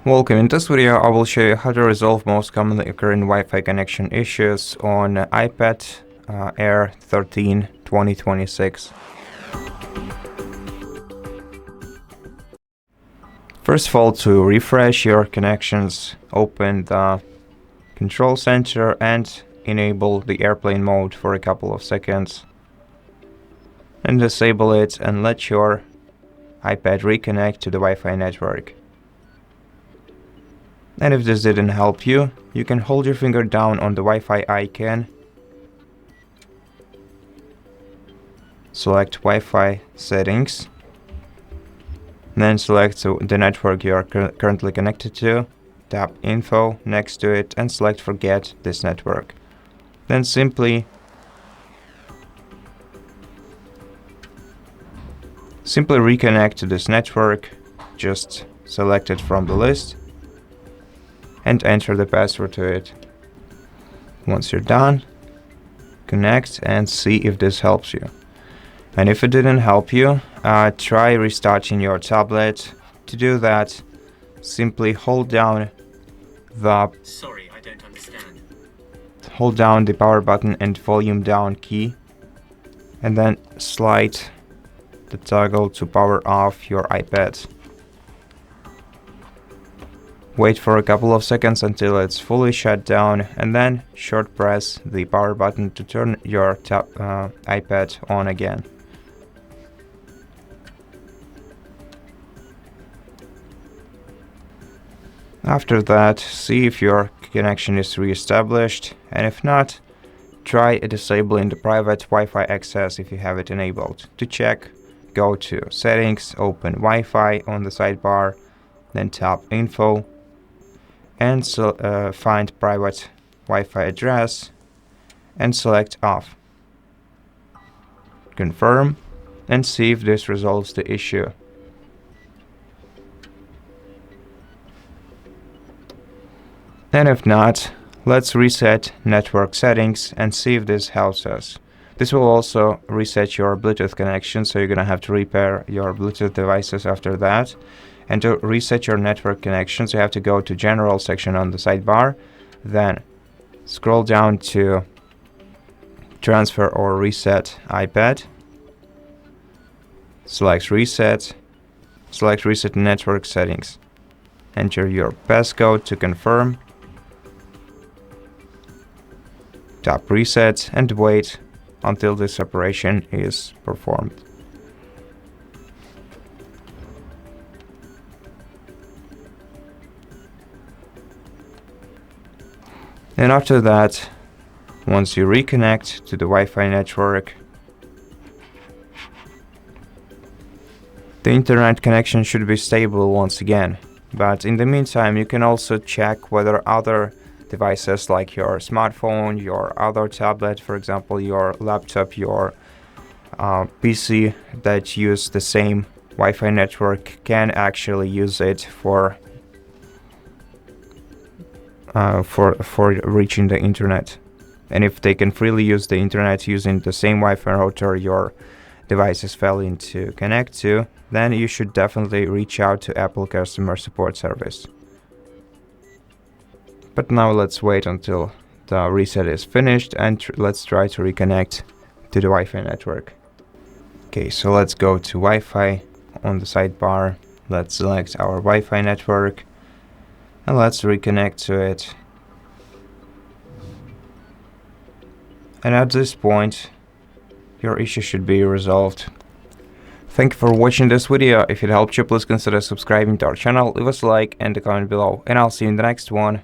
Welcome. In this video, I will show you how to resolve most commonly occurring Wi-Fi connection issues on iPad Air 13 2026. First of all, to refresh your connections, open the control center and enable the airplane mode for a couple of seconds. And disable it and let your iPad reconnect to the Wi-Fi network. And if this didn't help you, you can hold your finger down on the Wi-Fi icon, select Wi-Fi settings, then select the network you are currently connected to, tap Info next to it and select Forget this network. Then simply reconnect to this network, just select it from the list and enter the password to it. Once you're done, connect and see if this helps you. And if it didn't help you, try restarting your tablet. To do that, simply hold down the power button and volume down key, and then slide the toggle to power off your iPad. Wait for a couple of seconds until it's fully shut down, and then short press the power button to turn your iPad on again. After that, see if your connection is re-established, and if not, try disabling the private Wi-Fi access if you have it enabled. To check, go to Settings, open Wi-Fi on the sidebar, then tap Info, and find private Wi-Fi address and select Off. Confirm and see if this resolves the issue. And if not, let's reset network settings and see if this helps us. This will also reset your Bluetooth connection, so you're gonna have to repair your Bluetooth devices after that. And to reset your network connections, you have to go to General section on the sidebar, then scroll down to Transfer or Reset iPad, select Reset Network Settings, enter your passcode to confirm, tap Reset and wait until this operation is performed. And after that, once you reconnect to the Wi-Fi network, the internet connection should be stable once again. But in the meantime, you can also check whether other devices like your smartphone, your other tablet, for example, your laptop, your PC that use the same Wi-Fi network can actually use it for reaching the internet. And if they can freely use the internet using the same Wi-Fi router your device is failing to connect to, then you should definitely reach out to Apple customer support service. But now let's wait until the reset is finished and let's try to reconnect to the Wi-Fi network. Okay, so let's go to Wi-Fi on the sidebar. Let's select our Wi-Fi network and let's reconnect to it. And at this point, your issue should be resolved. Thank you for watching this video. If it helped you, please consider subscribing to our channel, leave us a like and a comment below, and I'll see you in the next one.